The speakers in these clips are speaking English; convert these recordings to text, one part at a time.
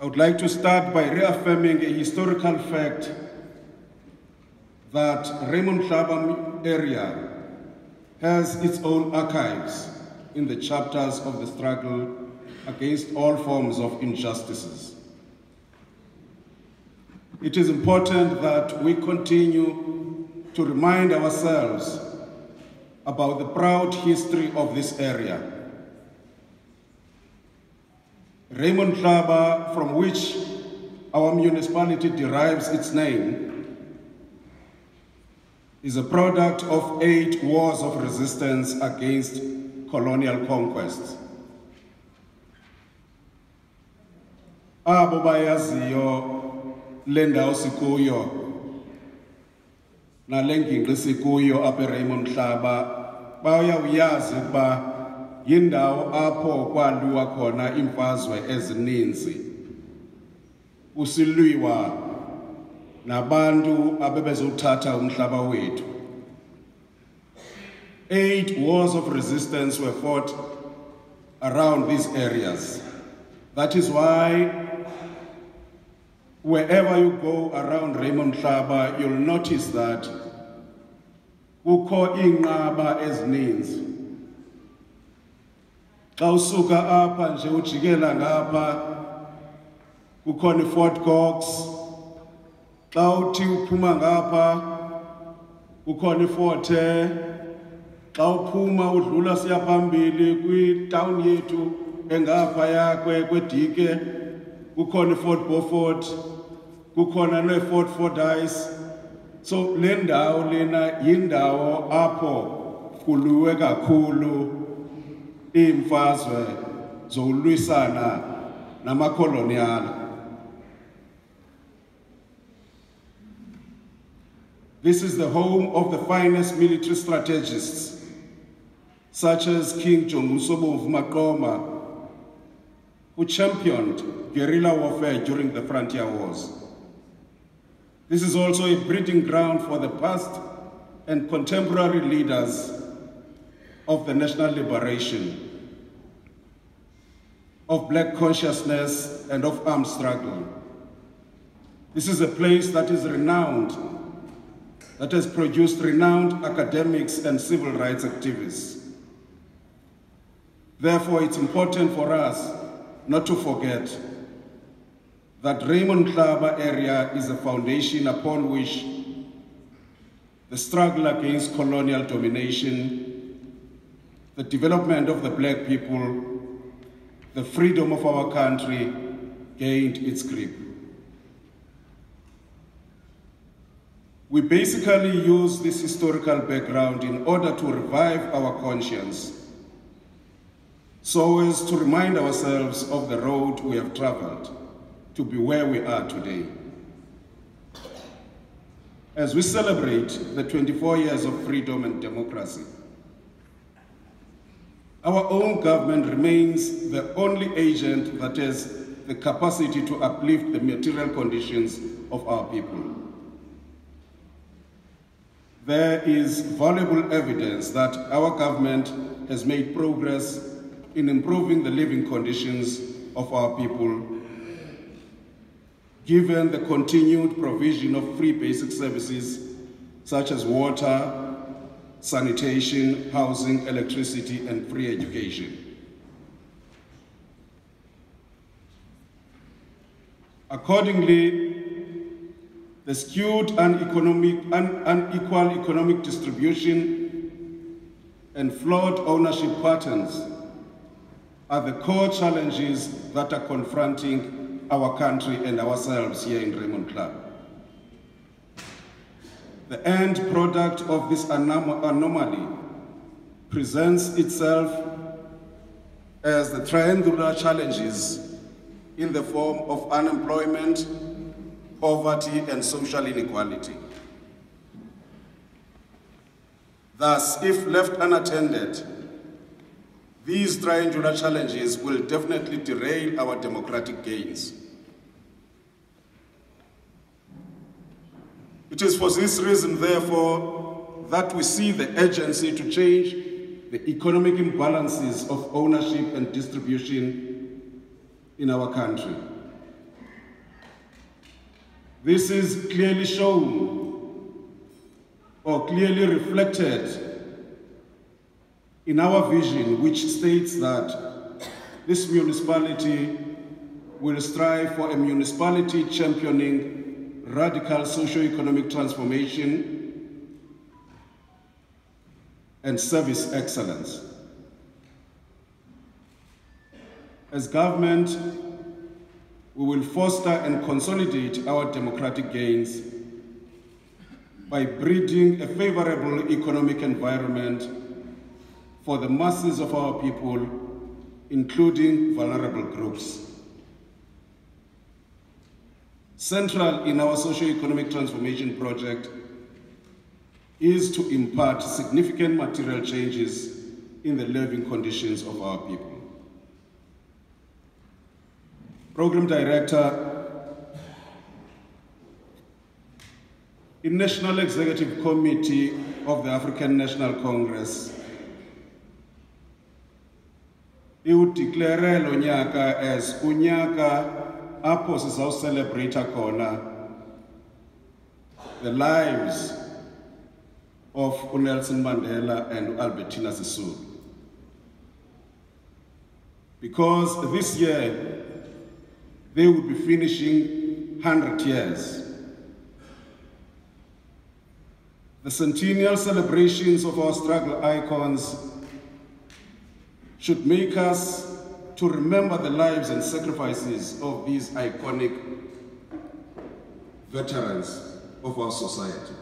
I would like to start by reaffirming a historical fact that Raymond Mhlaba area has its own archives in the chapters of the struggle against all forms of injustices. It is important that we continue to remind ourselves about the proud history of this area. Raymond Mhlaba, from which our municipality derives its name, is a product of 8 wars of resistance against colonial conquest. Abo bayaziyo lendawo sikuyo nalengingqi sikuyo apha Raymond Mhlaba bayayazi ukuba yindawo apho kwaluwa khona imfazwe ezininzi usilwiwa nabantu abebezothatha umhlaba wethu. 8 wars of resistance were fought around these areas. That is why wherever you go around Raymond Mhlaba, you'll notice that kukho inqaba ezininzi. Xa usuka apha nje ujikela ngapha kukhona iFort Cox. Xa uthi uphuma ngapha kukhona iForte. Xa uphuma udlula siya phambili kwitown yethu engaphaya kwedike kukhona iFort Beaufort, kukhona neFort Fordyce. So le ndawo lena yindawo apho kuluwe kakhulu imfazwe zolwisana namakoloniala. This is the home of the finest military strategists, such as King Maqoma, who championed guerrilla warfare during the frontier wars. This is also a breeding ground for the past and contemporary leaders of the national liberation, of black consciousness, and of armed struggle. This is a place that is renowned, that has produced renowned academics and civil rights activists. Therefore, it's important for us not to forget that Raymond Mhlaba area is a foundation upon which the struggle against colonial domination, the development of the black people, the freedom of our country gained its grip. We basically use this historical background in order to revive our conscience, so as to remind ourselves of the road we have traveled to be where we are today. As we celebrate the 24 years of freedom and democracy, our own government remains the only agent that has the capacity to uplift the material conditions of our people. There is valuable evidence that our government has made progress in improving the living conditions of our people, given the continued provision of free basic services such as water, sanitation, housing, electricity, and free education. Accordingly, the skewed unequal economic distribution and flawed ownership patterns are the core challenges that are confronting our country and ourselves here in Raymond Mhlaba. The end product of this anomaly presents itself as the triangular challenges in the form of unemployment, poverty, and social inequality. Thus, if left unattended, these triangular challenges will definitely derail our democratic gains. It is for this reason, therefore, that we see the urgency to change the economic imbalances of ownership and distribution in our country. This is clearly shown or clearly reflected in our vision, which states that this municipality will strive for a municipality championing radical socio-economic transformation and service excellence. As government, we will foster and consolidate our democratic gains by breeding a favorable economic environment for the masses of our people, including vulnerable groups. Central in our socio-economic transformation project is to impart significant material changes in the living conditions of our people. Program Director, in National Executive Committee of the African National Congress, iwudeclare lo nyaka as unyaka apho sizawucelebrate khona the lives of Nelson Mandela and Albertina Sisulu. Because this year, they will be finishing 100 years. The centennial celebrations of our struggle icons should make us to remember the lives and sacrifices of these iconic veterans of our society.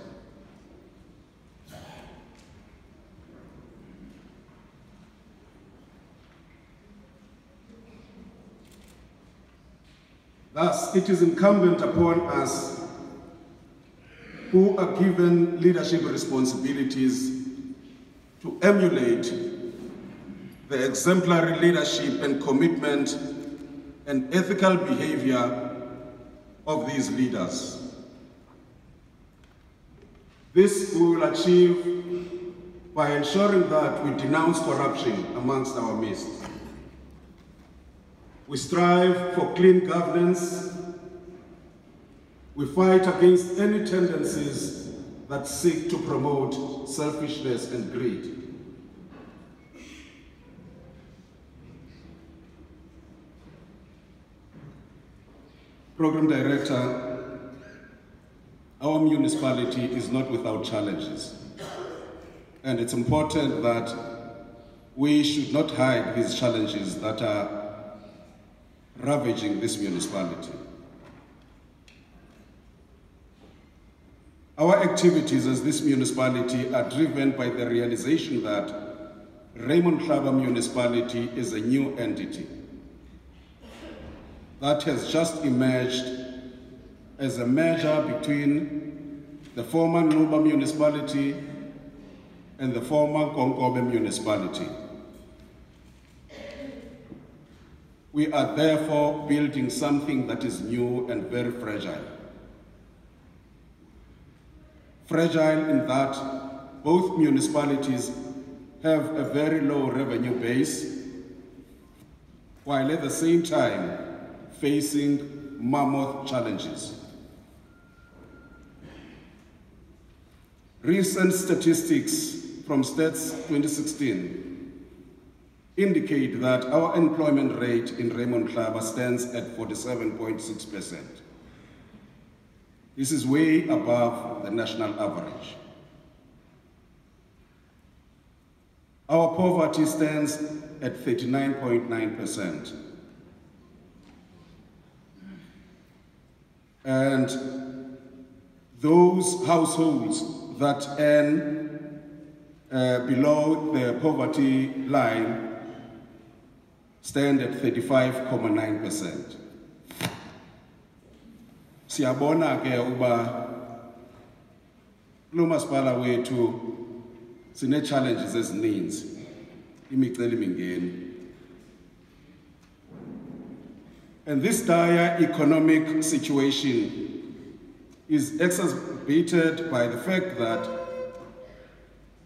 Thus, it is incumbent upon us who are given leadership responsibilities to emulate the exemplary leadership and commitment and ethical behavior of these leaders. This we will achieve by ensuring that we denounce corruption amongst our midst. We strive for clean governance. We fight against any tendencies that seek to promote selfishness and greed. Program Director, our municipality is not without challenges. And it's important that we should not hide these challenges that are ravaging this municipality. Our activities as this municipality are driven by the realization that Raymond Mhlaba Municipality is a new entity that has just emerged as a merger between the former Mhlaba Municipality and the former Konkobe Municipality. We are therefore building something that is new and very fragile. Fragile in that both municipalities have a very low revenue base, while at the same time facing mammoth challenges. Recent statistics from Stats 2016 indicate that our employment rate in Raymond Mhlaba stands at 47.6%. This is way above the national average. Our poverty stands at 39.9%. And those households that earn below the poverty line stand at 35.9%. Siyabona ke uba lo masipala wethu sine challenges ezininzi imiceli mingeni. And this dire economic situation is exacerbated by the fact that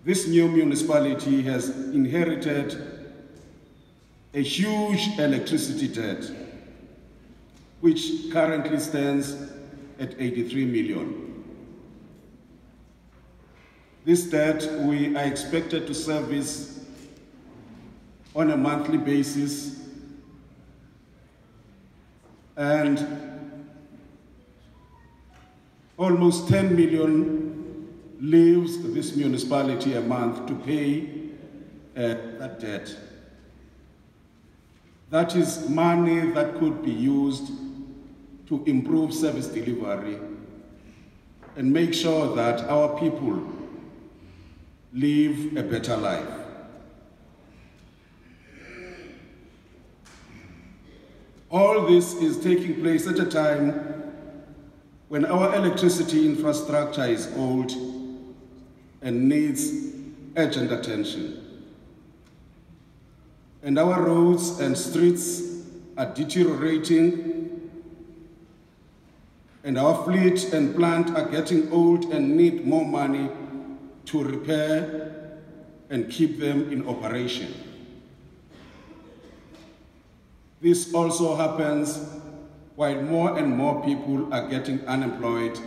this new municipality has inherited a huge electricity debt, which currently stands at 83 million. This debt we are expected to service on a monthly basis, and almost 10 million leaves this municipality a month to pay that debt. That is money that could be used to improve service delivery and make sure that our people live a better life. All this is taking place at a time when our electricity infrastructure is old and needs urgent attention. And our roads and streets are deteriorating, and our fleet and plant are getting old and need more money to repair and keep them in operation. This also happens while more and more people are getting unemployed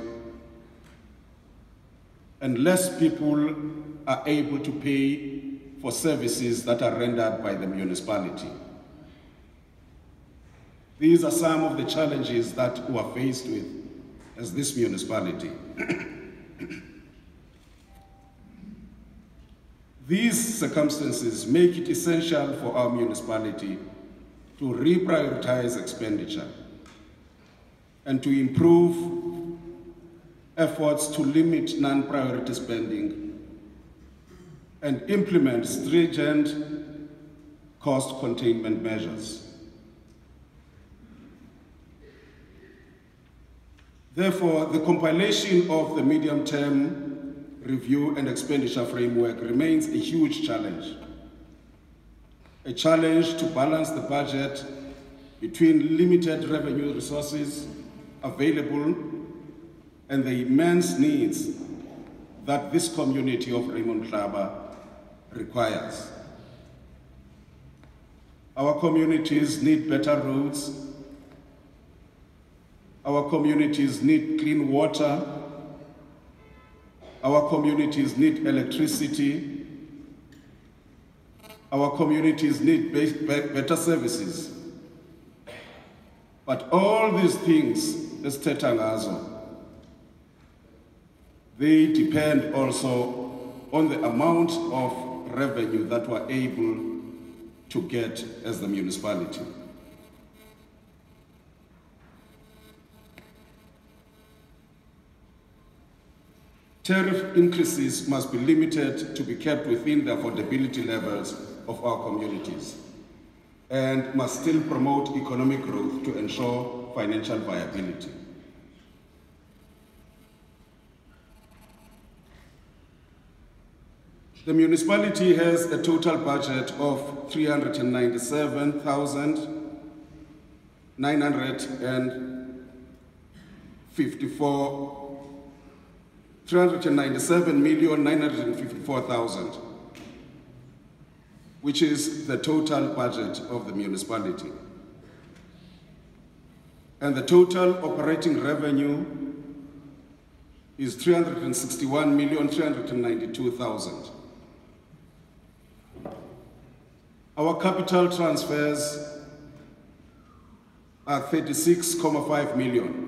and less people are able to pay for services that are rendered by the municipality. These are some of the challenges that we are faced with as this municipality. These circumstances make it essential for our municipality to reprioritize expenditure and to improve efforts to limit non-priority spending and implement stringent cost containment measures. Therefore, the compilation of the medium-term review and expenditure framework remains a huge challenge. A challenge to balance the budget between limited revenue resources available and the immense needs that this community of Raymond Mhlaba requires. Our communities need better roads. Our communities need clean water. Our communities need electricity. Our communities need better services. But all these things, as Tetangazo, they depend also on the amount of revenue that we're able to get as the municipality. Tariff increases must be limited to be kept within the affordability levels of our communities and must still promote economic growth to ensure financial viability. The municipality has a total budget of 397,954,000, which is the total budget of the municipality. And the total operating revenue is 361,392,000. Our capital transfers are 36.5 million.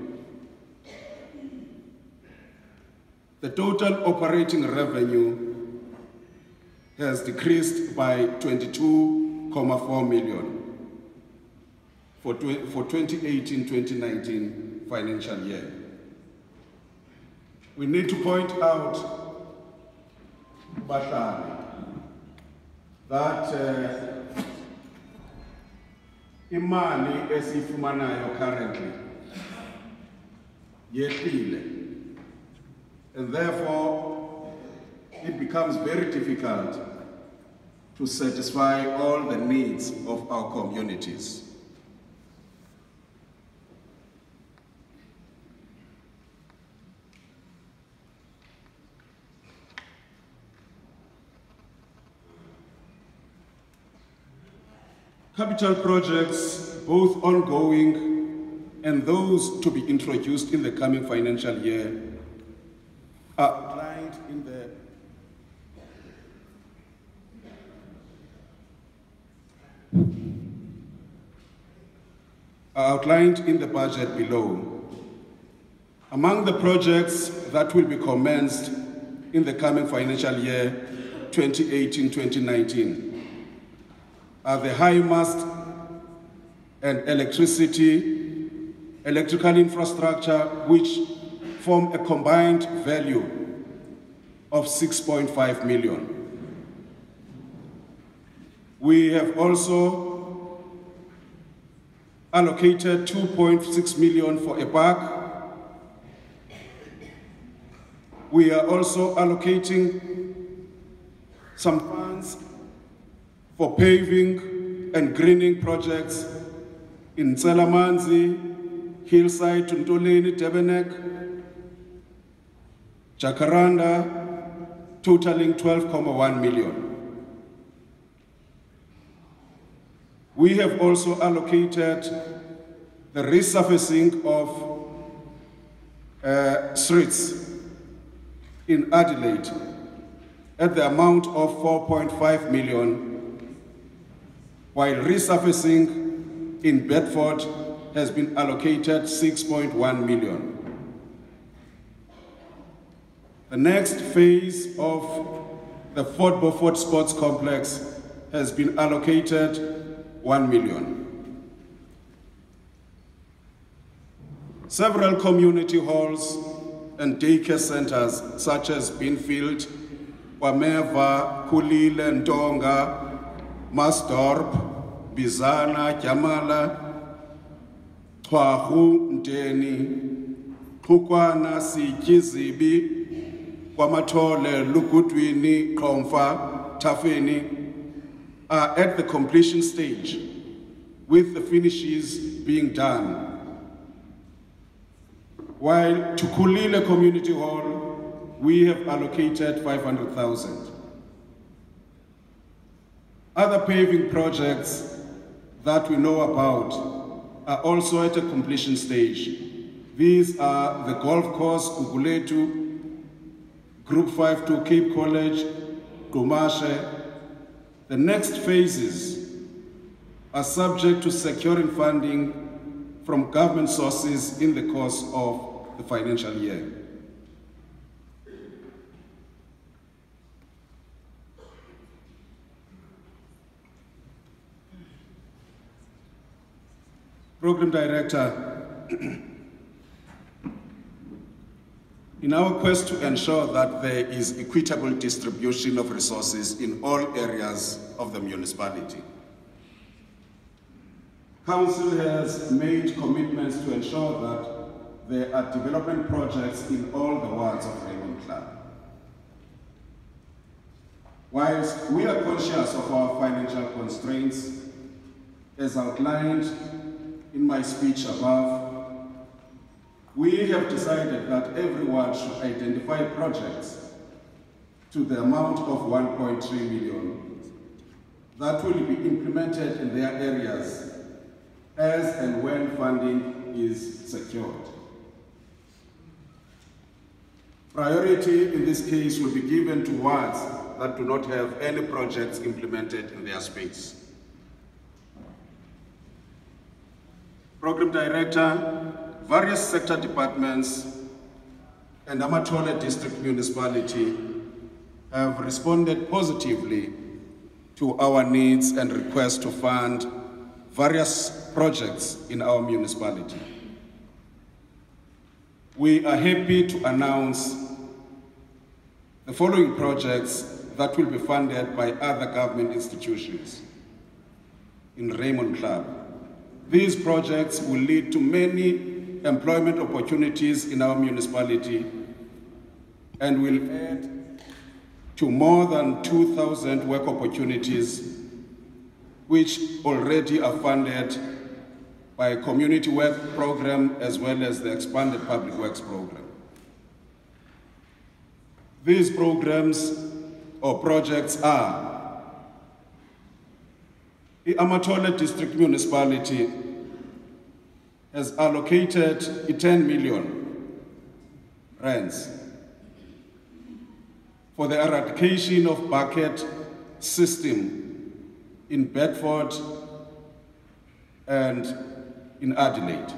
The total operating revenue has decreased by 22.4 million for 2018-2019 financial year. We need to point out, Bahlali, that imali esifumanayo currently yehlile, and therefore it becomes very difficult to satisfy all the needs of our communities. Capital projects, both ongoing and those to be introduced in the coming financial year are outlined in the budget below. Among the projects that will be commenced in the coming financial year 2018-2019 are the high mast and electrical infrastructure, which form a combined value of 6.5 million. We have also allocated 2.6 million for a park. We are also allocating some funds for paving and greening projects in Tselamanzi, Hillside, Tuntoleni, Tebenek, Jacaranda, totaling 12.1 million. We have also allocated the resurfacing of streets in Adelaide at the amount of 4.5 million, while resurfacing in Bedford has been allocated 6.1 million. The next phase of the Fort Beaufort Sports Complex has been allocated 1 million. Several community halls and daycare centers such as Binfield, Wameva, Kulile, Ntonga, Masdorp, Bizana, Jamala, Twahu, Ndeni, Tukwana, Sikizibi, Kwamatole, Lukutwini, Komfa, Tafeni are at the completion stage, with the finishes being done. While to Kulile Community Hall, we have allocated 500,000. Other paving projects that we know about are also at a completion stage. These are the golf course, Guguletu, Group 5 to Cape College, Gumashe. The next phases are subject to securing funding from government sources in the course of the financial year. Program Director, in our quest to ensure that there is equitable distribution of resources in all areas of the municipality, Council has made commitments to ensure that there are development projects in all the wards of Raymond Mhlaba. Whilst we are conscious of our financial constraints, as outlined in my speech above, we have decided that every ward should identify projects to the amount of 1.3 million that will be implemented in their areas as and when funding is secured. Priority in this case will be given to wards that do not have any projects implemented in their space. Program Director, various sector departments and Amatole District Municipality have responded positively to our needs and requests to fund various projects in our municipality. We are happy to announce the following projects that will be funded by other government institutions in Raymond Mhlaba. These projects will lead to many employment opportunities in our municipality and will add to more than 2,000 work opportunities, which already are funded by a community work program as well as the expanded public works program. These programs or projects are the Amatole District Municipality has allocated 10 million rands for the eradication of bucket system in Bedford and in Adelaide.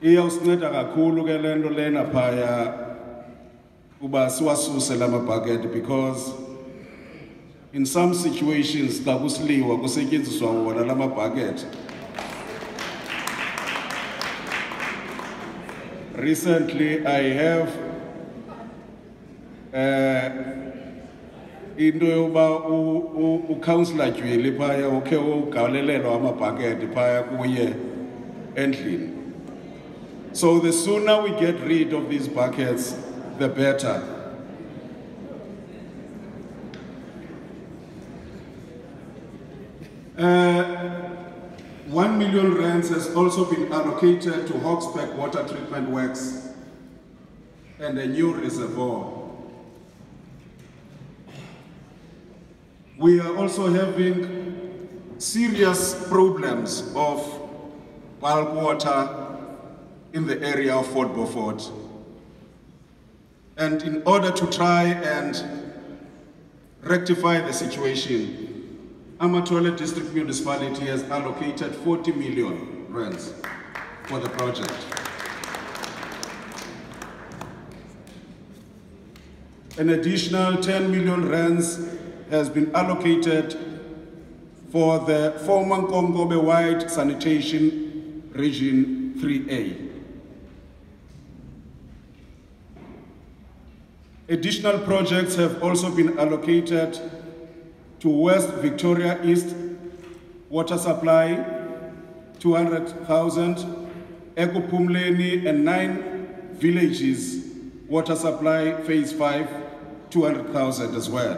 Iyawusinceda kakhulu ke lento lena phaya uba siwasuse lama bucket, because in some situations xa kusiliwa kusetyenziswa wona lama bucket. Recently I have into yoba uCouncillor Jweli phaya ukhe ugalelelwa ama bucket phaya kuye endlini. So the sooner we get rid of these buckets, the better. R1 million has also been allocated to Hawksback water treatment works and a new reservoir. We are also having serious problems of bulk water in the area of Fort Beaufort. And in order to try and rectify the situation, Amathole District Municipality has allocated 40 million rands for the project. An additional 10 million rands has been allocated for the former Kongobe-wide sanitation region 3A. Additional projects have also been allocated to West Victoria East water supply, 200,000, Ekupumleni and 9 villages water supply, phase 5, 200,000 as well.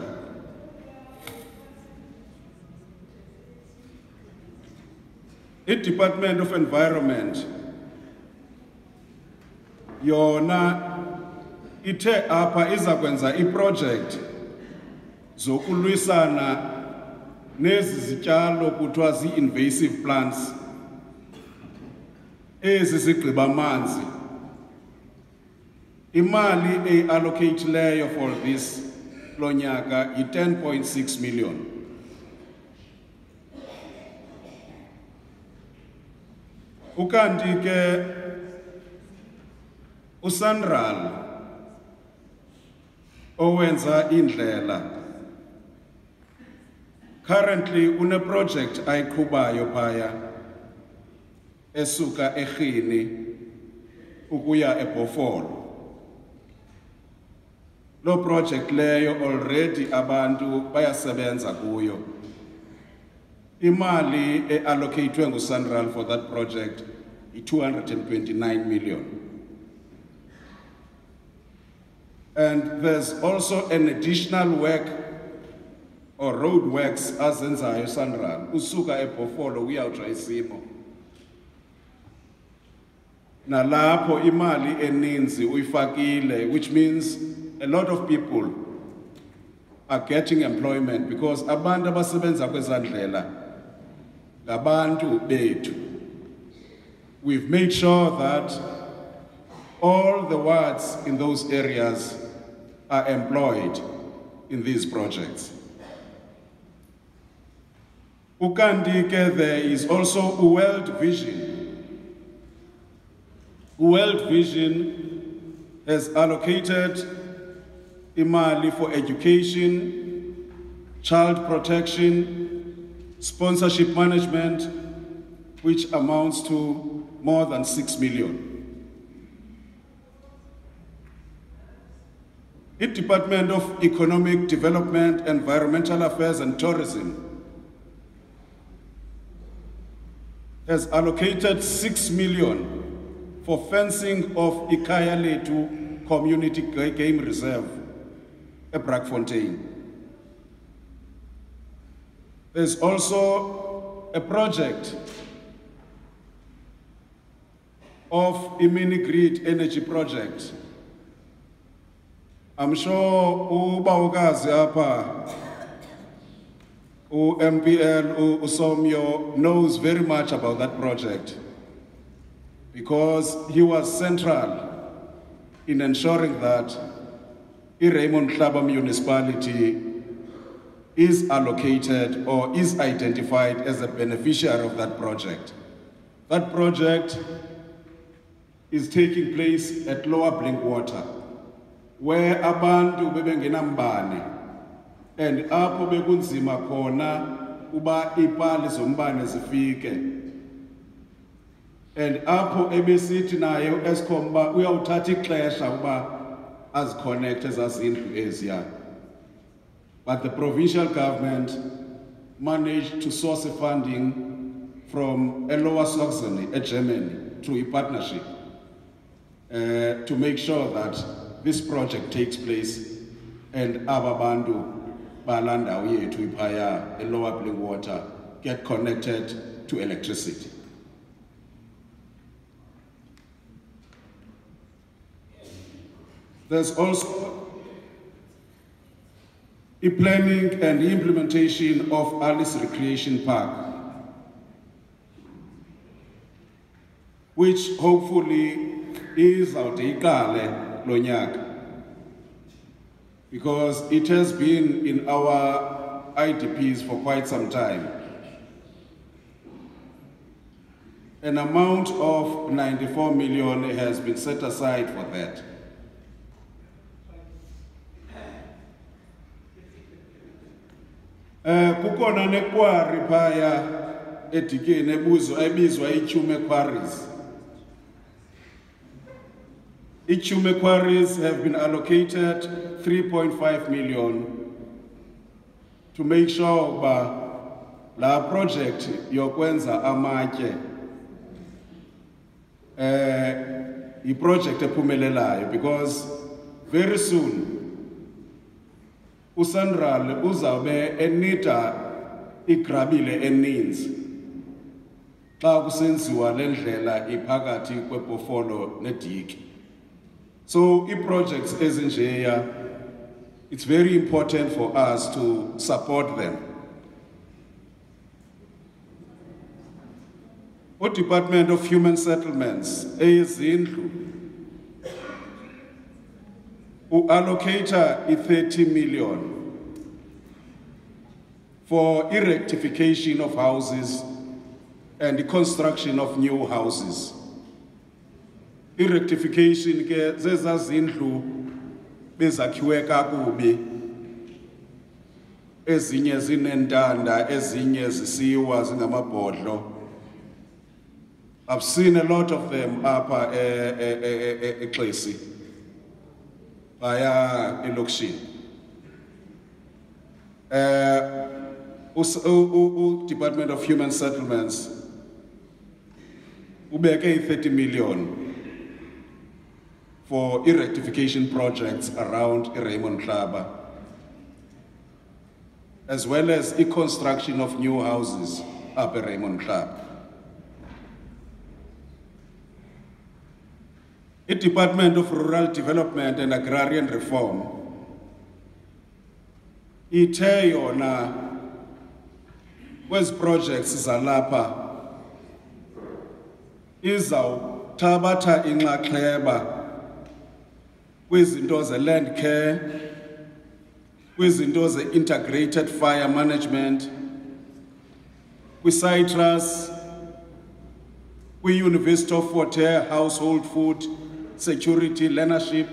The Department of Environment, yona ithe apha izakwenza iproject zokulwisana nezi zityalo kuthiwa zii-invasive plants ezi zigqiba amanzi. Imali eyi-allocate-leyo for this lo nyaka yi-10.6 million. Ukanti ke uSandral owenza indlela currently une project ayiqhubayo phaya esuka eRhini ukuya eBhofolo. Lo project leyo already abantu bayasebenza kuyo. Imali eallocatedwe nguSandral for that project is 229 million. And there's also an additional work or road works azenzayo Sandral usuka eBhofolo uyawutsha isimo. Nalapho imali eninzi uyifakile, which means a lot of people are getting employment because abantu abasebenza kwezandlela ngabantu bethu. We've made sure that all the wards in those areas are employed in these projects. Ukandike, there is also World Vision. World Vision has allocated imali for education, child protection, sponsorship management, which amounts to more than 6 million. The Department of Economic Development, Environmental Affairs and Tourism has allocated 6 million for fencing of Ikaya Letu Community Game Reserve at Brackfontein. There's also a project of a mini-grid energy project. I'm sure uba ukazi apha MPL Usomyo knows very much about that project because he was central in ensuring that Raymond Mhlaba Municipality is allocated or is identified as a beneficiary of that project. That project is taking place at Lower Blinkwater, where abantu bebengenambane, and apho bekunzima khona uba ipali zombane zifike. And apho ebesithi nayo Eskom ba uyawuthatha ixesha uba aziconnect ezazindlu eziya. But the provincial government managed to source funding from a Lower Saxony, Germany, through a partnership to make sure that this project takes place and ababantu balandawo yethu iphaya Lower Blinkwater get connected to electricity. There's also the planning and the implementation of Alice Recreation Park, which hopefully is out lonyaka, because it has been in our IDPs for quite some time. An amount of 94 million has been set aside for that. Kukona nekwari phaya edikeni ebizwa iCllr quarries. iCllr quarries have been allocated 3.5 million to make sure that la project yokwenza amatye i-project ephumelelayo, because very soon uSandral uzawube enida igrabile eninzi xa kusenziwa le ndlela iphakathi kwePofolo neDiki. So i-projects ezinjeya, it's very important for us to support them. The Department of Human Settlements, eyezindlu, allocated 30 million for erectification of houses and the construction of new houses. Erectification ke zezazindlu bezakhiwe kakubi, ezinye zinentanda, ezinye zisiwa zingamabhodlo. I've seen a lot of them up eXesi via elokishini. Department of Human Settlements ubeke 30 million for erectification projects around Raymond Mhlaba, as well as the construction of new houses up at Raymond Mhlaba. The Department of Rural Development and Agrarian Reform ithe yona kwezi projects zalapha izawuthabatha inxaxheba kwizinto ze-land care, kwizinto ze-integrated fire management, kwi-citrus, kwi-University of Fort Hare household food security learnership,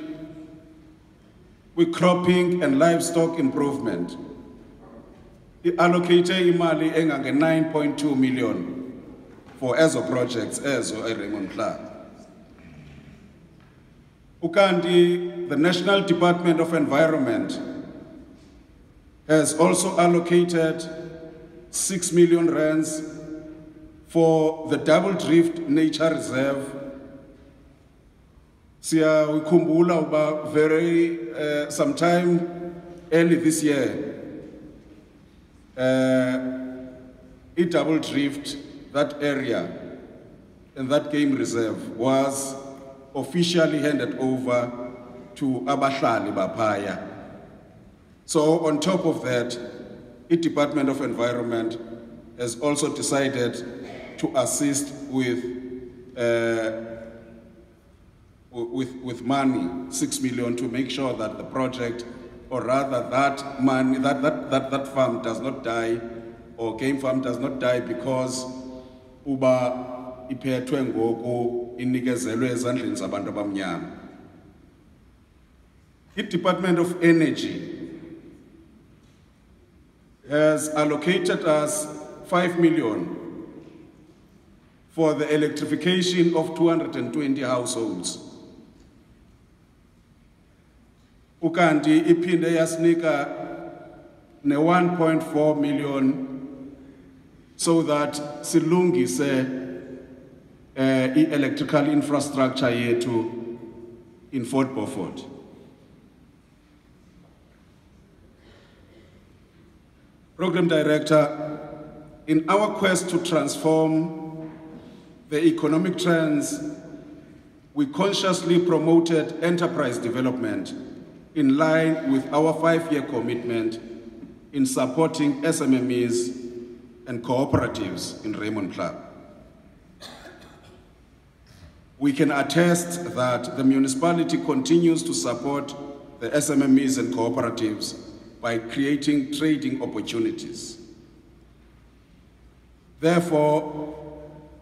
with cropping and livestock improvement. It allocated imali engange 9.2 million for EZO projects, EZO Raymond Mhlaba. Ukandi, the National Department of Environment has also allocated 6 million rands for the Middledrift Nature Reserve. Siya ukhumbula uba very sometime early this year, Middledrift, that area and that game reserve was officially handed over to abahlali bapaya. So on top of that, the Department of Environment has also decided to assist with money, 6 million, to make sure that the project, or rather that money, that farm does not die, or game farm does not die because uba iphethwe ngoku inikezelwe ezandleni zabantu abamnyama. The Department of Energy has allocated us 5 million for the electrification of 220 households. Ukanti iphinde yasinika ne 1.4 million so that silungise electrical infrastructure yethu in Fort Beaufort. Program Director, in our quest to transform the economic trends, we consciously promoted enterprise development in line with our 5-year commitment in supporting SMMEs and cooperatives in Raymond Mhlaba. We can attest that the municipality continues to support the SMMEs and cooperatives by creating trading opportunities. Therefore,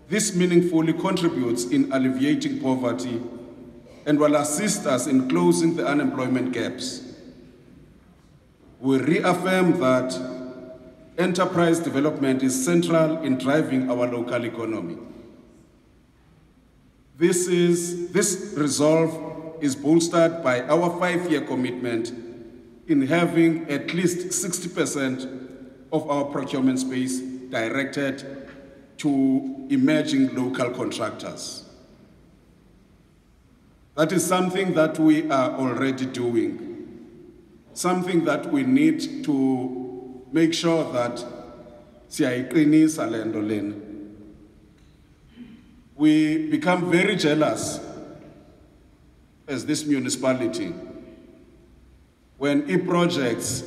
this meaningfully contributes in alleviating poverty and will assist us in closing the unemployment gaps. We reaffirm that enterprise development is central in driving our local economy. This resolve is bolstered by our 5-year commitment in having at least 60% of our procurement space directed to emerging local contractors. That is something that we are already doing, something that we need to make sure that siyayiqinisa le nto lena. We become very jealous as this municipality when projects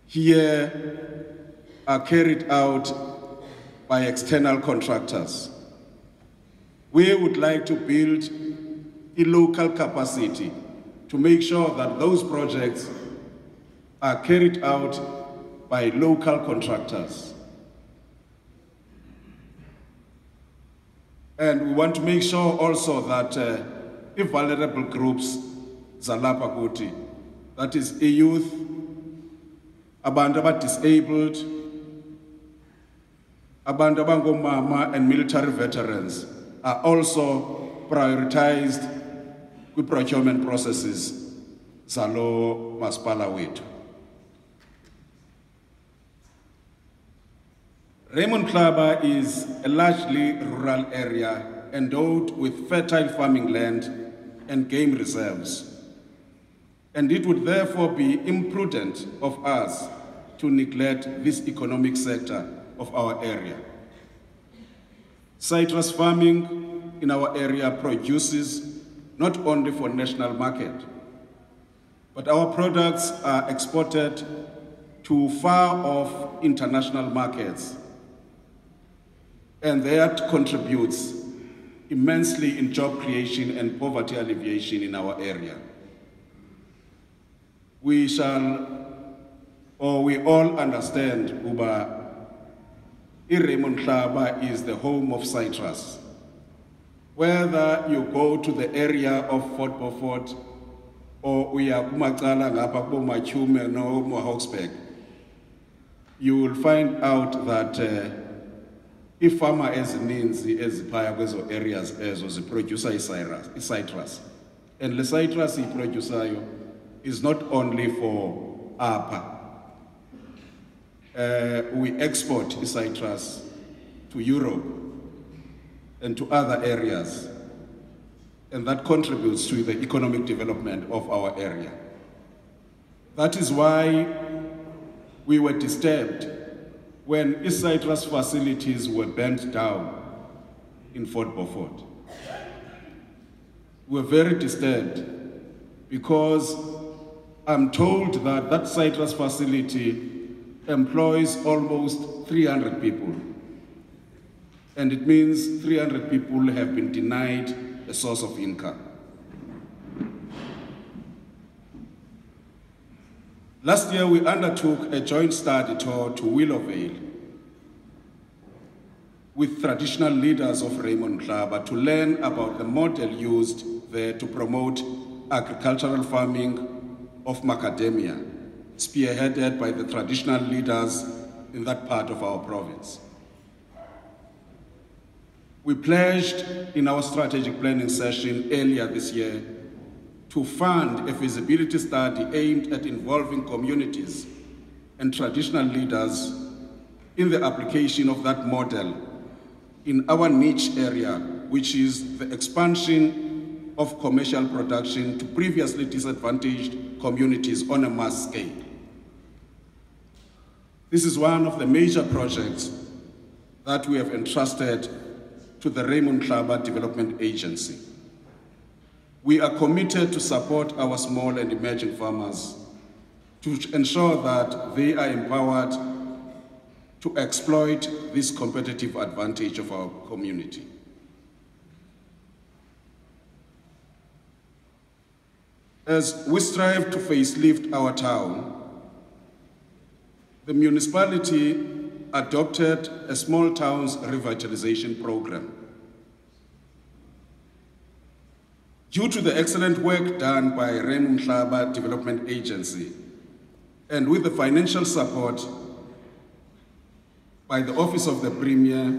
here are carried out by external contractors. We would like to build a local capacity to make sure that those projects are carried out by local contractors. And we want to make sure also that if vulnerable groups, zalapha kuthi, that is a youth, abantu disabled, abantu abangomama and military veterans are also prioritized with procurement processes zalo masipala wethu. Raymond Mhlaba is a largely rural area endowed with fertile farming land and game reserves. And it would therefore be imprudent of us to neglect this economic sector of our area. Citrus farming in our area produces not only for national market, but our products are exported to far-off international markets, and that contributes immensely in job creation and poverty alleviation in our area. We all understand Uba Raymond Mhlaba is the home of citrus. Whether you go to the area of Fort Beaufort or uya kumacala ngapha kubo Machume no Hawksburg, you will find out that ifama ezininzi eziphaya kwezo areas ezo ziproducer citrus. And the citrus iproducer is not only for APA. We export citrus to Europe and to other areas, and that contributes to the economic development of our area. That is why we were disturbed when citrus facilities were burnt down in Fort Beaufort. We were very disturbed because I'm told that that citrus facility employs almost 300 people. And it means 300 people have been denied a source of income. Last year, we undertook a joint study tour to Willowvale with traditional leaders of Raymond Mhlaba to learn about the model used there to promote agricultural farming of macadamia, spearheaded by the traditional leaders in that part of our province. We pledged in our strategic planning session earlier this year to fund a feasibility study aimed at involving communities and traditional leaders in the application of that model in our niche area, which is the expansion of commercial production to previously disadvantaged communities on a mass scale. This is one of the major projects that we have entrusted to the Raymond Mhlaba Development Agency. We are committed to support our small and emerging farmers to ensure that they are empowered to exploit this competitive advantage of our community. As we strive to facelift our town, the municipality adopted a small towns revitalization program. Due to the excellent work done by Raymond Mhlaba Development Agency and with the financial support by the Office of the Premier,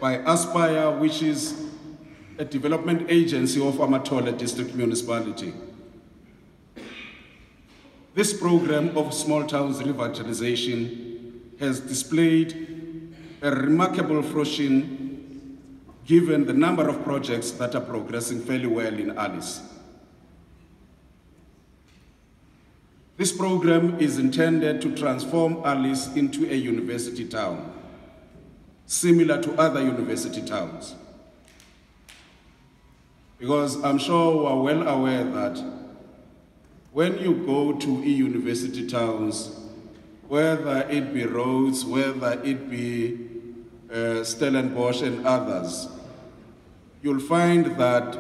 by Aspire, which is a development agency of Amatole District Municipality, this program of small towns revitalization has displayed a remarkable fruition given the number of projects that are progressing fairly well in Alice. This program is intended to transform Alice into a university town, similar to other university towns. Because I'm sure we're well aware that when you go to university towns, whether it be Rhodes, whether it be Stellenbosch and others, you'll find that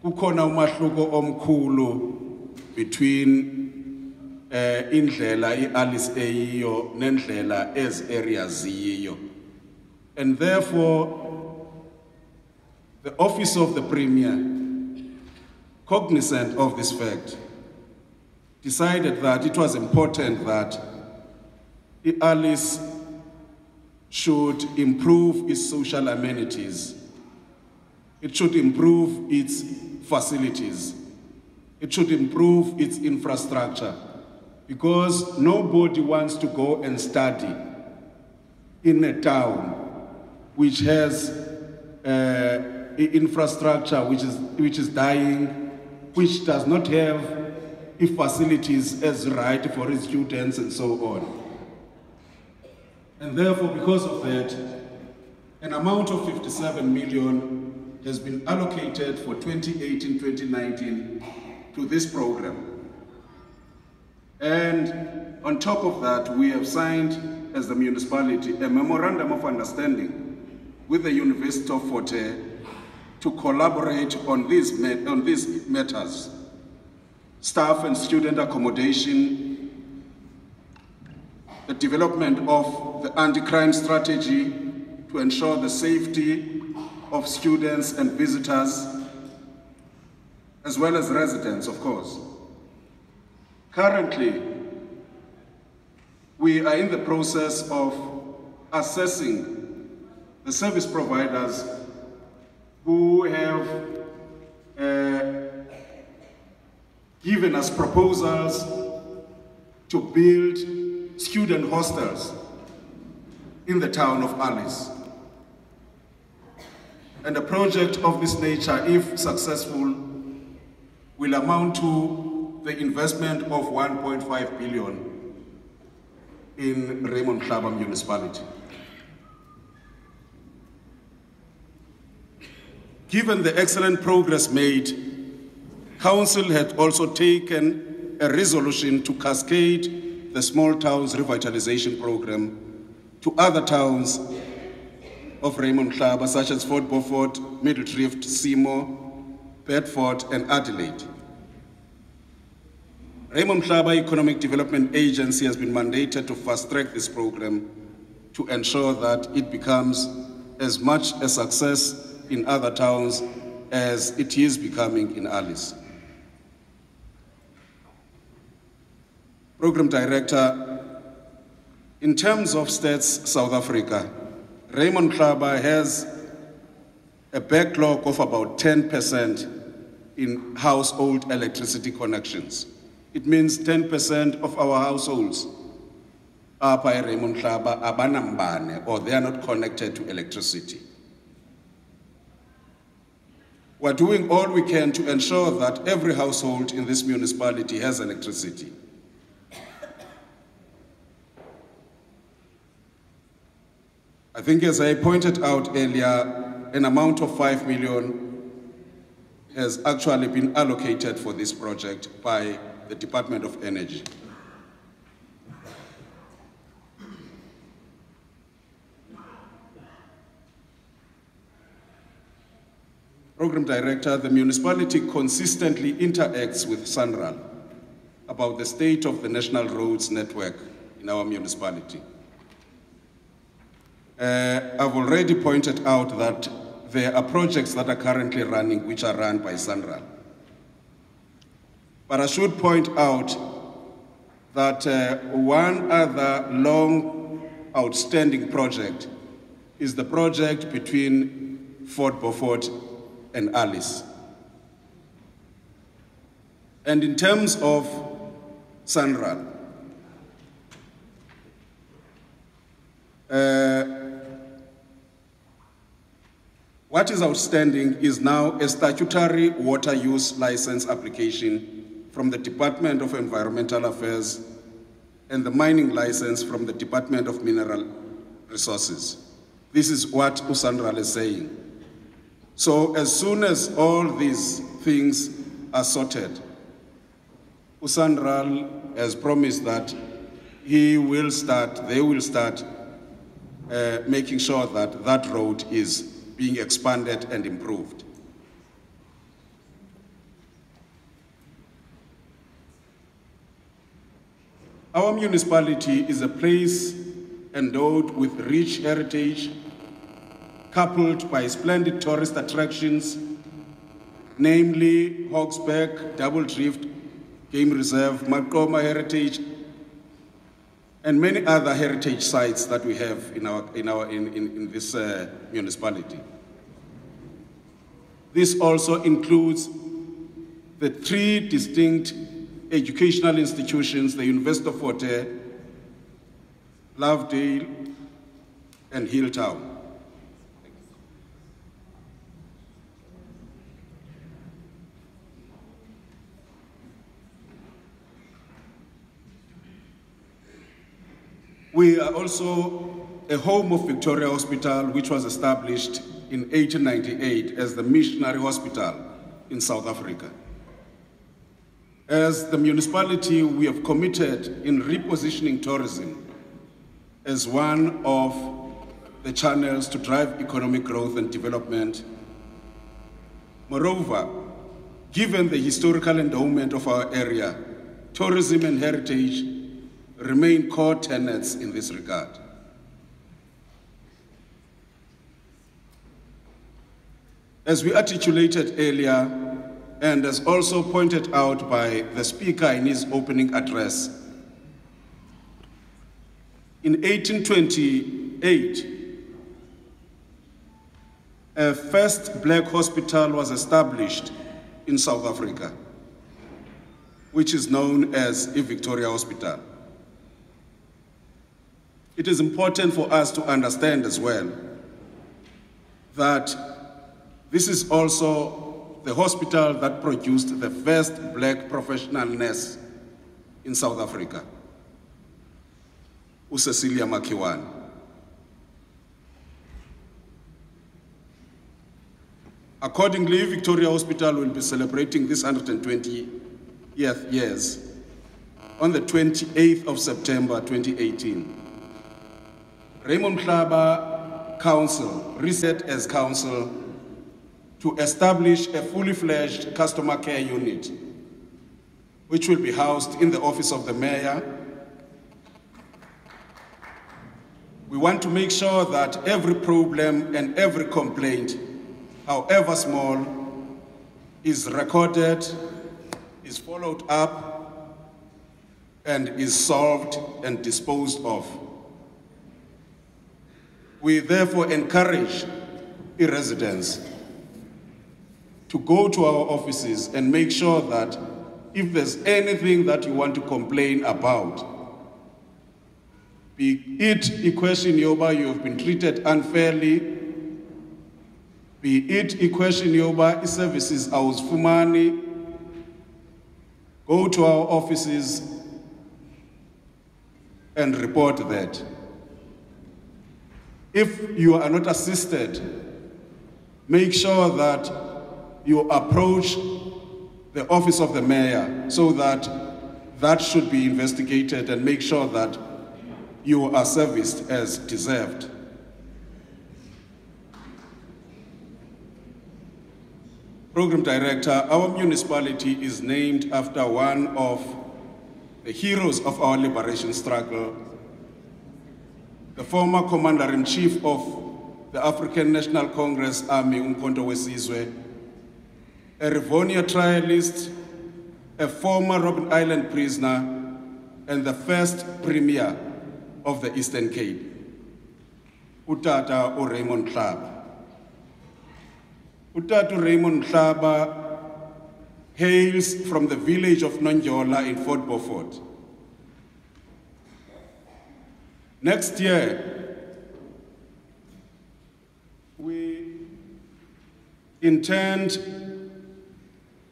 kukhona umahluko omkhulu between indlela i-Alice eyiyo nendlela ez areas ziyiyo. And therefore, the Office of the Premier, cognizant of this fact, decided that it was important that Alice should improve its social amenities. It should improve its facilities. It should improve its infrastructure, because nobody wants to go and study in a town which has infrastructure which is dying, which does not have facilities as right for its students and so on. And therefore, because of that, an amount of 57 million has been allocated for 2018-2019 to this program. And on top of that, we have signed, as the municipality, a memorandum of understanding with the University of Fort Hare to collaborate on these matters: staff and student accommodation, the development of the anti-crime strategy to ensure the safety of students and visitors, as well as residents, of course. Currently, we are in the process of assessing the service providers who have given us proposals to build student hostels in the town of Alice. And a project of this nature, if successful, will amount to the investment of 1.5 billion in Raymond Mhlaba Municipality. Given the excellent progress made, Council had also taken a resolution to cascade the Small Towns Revitalization Program to other towns of Raymond Mhlaba, such as Fort Beaufort, Middledrift, Seymour, Bedford, and Adelaide. Raymond Mhlaba Economic Development Agency has been mandated to fast-track this program to ensure that it becomes as much a success in other towns as it is becoming in Alice. Program Director, in terms of Stats South Africa, Raymond Mhlaba has a backlog of about 10% in household electricity connections. It means 10% of our households are by Raymond Mhlaba abanambane, or they are not connected to electricity. We're doing all we can to ensure that every household in this municipality has electricity. I think, as I pointed out earlier, an amount of 5 million has actually been allocated for this project by the Department of Energy. Program Director, the municipality consistently interacts with SANRAL about the state of the national roads network in our municipality. I've already pointed out that there are projects that are currently running which are run by SANRAL. But I should point out that one other long outstanding project is the project between Fort Beaufort and Alice. And in terms of SANRAL, what is outstanding is now a statutory water use license application from the Department of Environmental Affairs and the mining license from the Department of Mineral Resources. This is what SANRAL is saying. So as soon as all these things are sorted, SANRAL has promised that they will start making sure that that road is being expanded and improved. Our municipality is a place endowed with rich heritage, coupled by splendid tourist attractions, namely Hawksback, Double Drift, Game Reserve, Maqoma Heritage, and many other heritage sites that we have in this municipality. This also includes the 3 distinct educational institutions, the University of Fort Hare, Lovedale, and Hilltown. We are also a home of Victoria Hospital, which was established in 1898 as the missionary hospital in South Africa. As the municipality, we have committed in repositioning tourism as one of the channels to drive economic growth and development. Moreover, given the historical endowment of our area, tourism and heritage remain core tenets in this regard. As we articulated earlier, and as also pointed out by the speaker in his opening address, in 1828, a first black hospital was established in South Africa, which is known as Victoria Hospital. It is important for us to understand as well that this is also the hospital that produced the first black professional nurse in South Africa, Cecilia Makiwane. Accordingly, Victoria Hospital will be celebrating this 120th years on the 28th of September 2018. Raymond Mhlaba Council reset as council to establish a fully fledged customer care unit, which will be housed in the office of the mayor. We want to make sure that every problem and every complaint, however small, is recorded, is followed up, and is solved and disposed of. We therefore encourage residents to go to our offices and make sure that if there's anything that you want to complain about, be it a question yoba you have been treated unfairly, be it a question yoba services awuzifumani, go to our offices and report that. If you are not assisted, make sure that you approach the office of the mayor so that that should be investigated and make sure that you are serviced as deserved. Program Director, our municipality is named after one of the heroes of our liberation struggle, the former Commander-in-Chief of the African National Congress Army, Umkhonto weSizwe, a Rivonia trialist, a former Robben Island prisoner, and the first Premier of the Eastern Cape, Utata Raymond Mhlaba. Utata Raymond Mhlaba hails from the village of Nonjola in Fort Beaufort. Next year, we intend,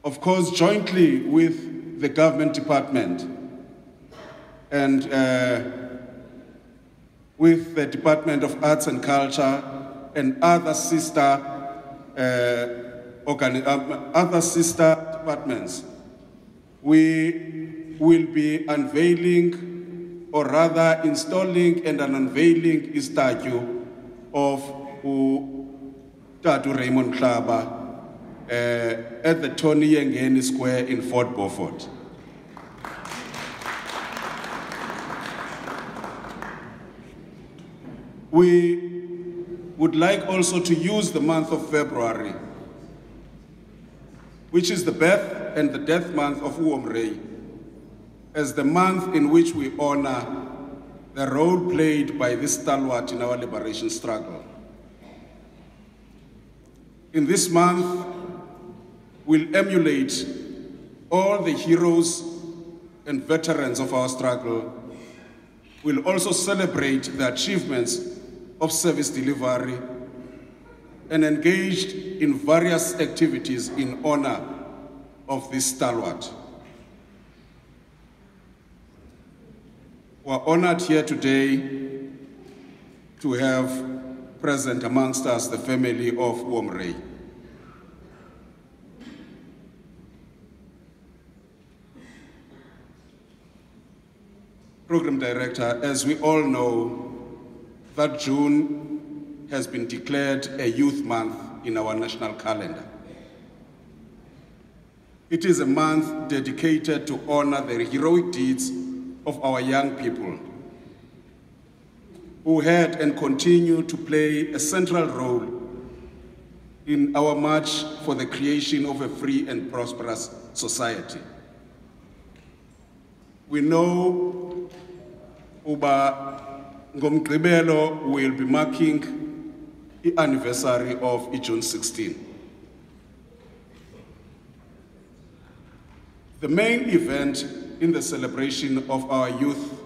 of course, jointly with the government department and with the Department of Arts and Culture and other sister departments, we will be unveiling, or rather installing and unveiling a statue of Tatu Raymond Mhlaba at the Tony Yengeni Square in Fort Beaufort. We would like also to use the month of February, which is the birth and the death month of Uomrei, as the month in which we honor the role played by this stalwart in our liberation struggle. In this month, we'll emulate all the heroes and veterans of our struggle. We'll also celebrate the achievements of service delivery and engaged in various activities in honor of this stalwart. We're honored here today to have present amongst us the family of Uomrei. Program Director, as we all know, that June has been declared a youth month in our national calendar. It is a month dedicated to honor the heroic deeds of our young people who had and continue to play a central role in our march for the creation of a free and prosperous society. We know Uba Ngomgqibelo will be marking the anniversary of June 16. The main event in the celebration of our youth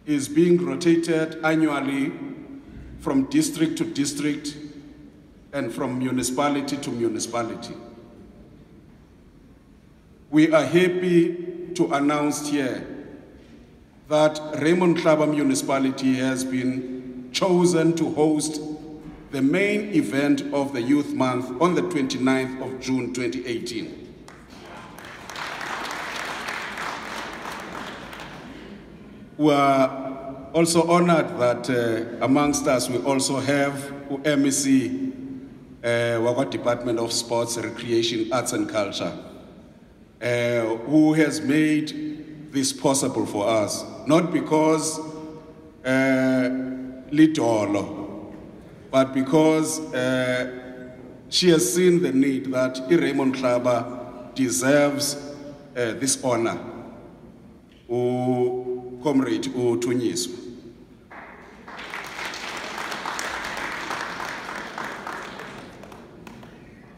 is being rotated annually from district to district and from municipality to municipality. We are happy to announce here that Raymond Mhlaba Municipality has been chosen to host the main event of the Youth Month on the 29th of June 2018. We are also honored that amongst us we also have MEC, Waka Department of Sports, Recreation, Arts and Culture, who has made this possible for us, not because Lidolo, but because she has seen the need that Raymond Mhlaba deserves this honor. Comrade Utunyiswa.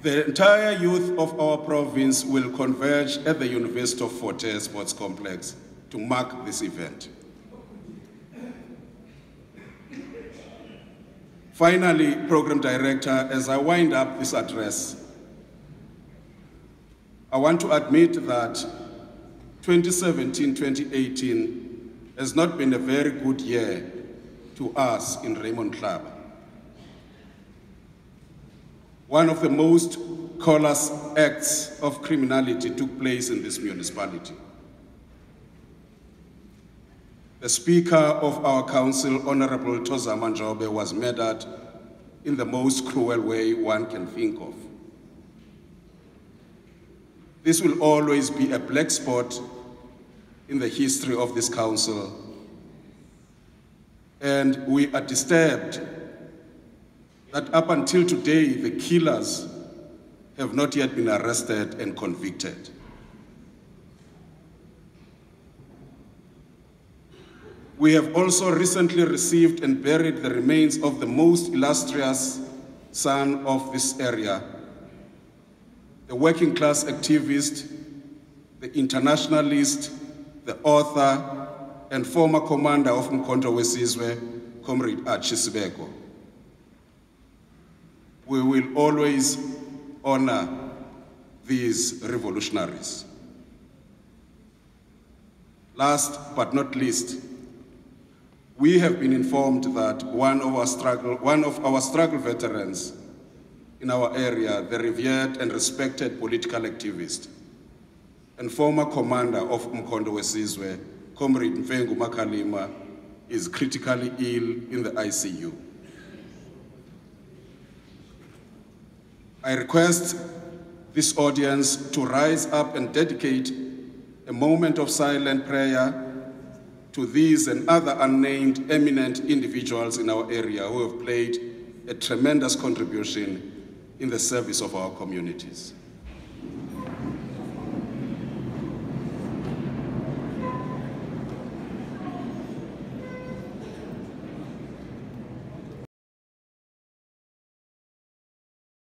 The entire youth of our province will converge at the University of Fort Hare Sports Complex to mark this event. Finally, Program Director, as I wind up this address, I want to admit that 2017-2018 has not been a very good year to us in Raymond Mhlaba. One of the most callous acts of criminality took place in this municipality. The Speaker of our Council, Honorable Tozama Njobe, was murdered in the most cruel way one can think of. This will always be a black spot in the history of this council, and we are disturbed that up until today, the killers have not yet been arrested and convicted. We have also recently received and buried the remains of the most illustrious son of this area, the working class activist, the internationalist, the author, and former commander of Umkhonto Wesizwe, Comrade Sibeko. We will always honor these revolutionaries. Last but not least, we have been informed that one of our struggle veterans in our area, the revered and respected political activist and former commander of Umkhonto Wesizwe, Comrade Mfengu Makalima, is critically ill in the ICU. I request this audience to rise up and dedicate a moment of silent prayer to these and other unnamed eminent individuals in our area who have played a tremendous contribution in the service of our communities.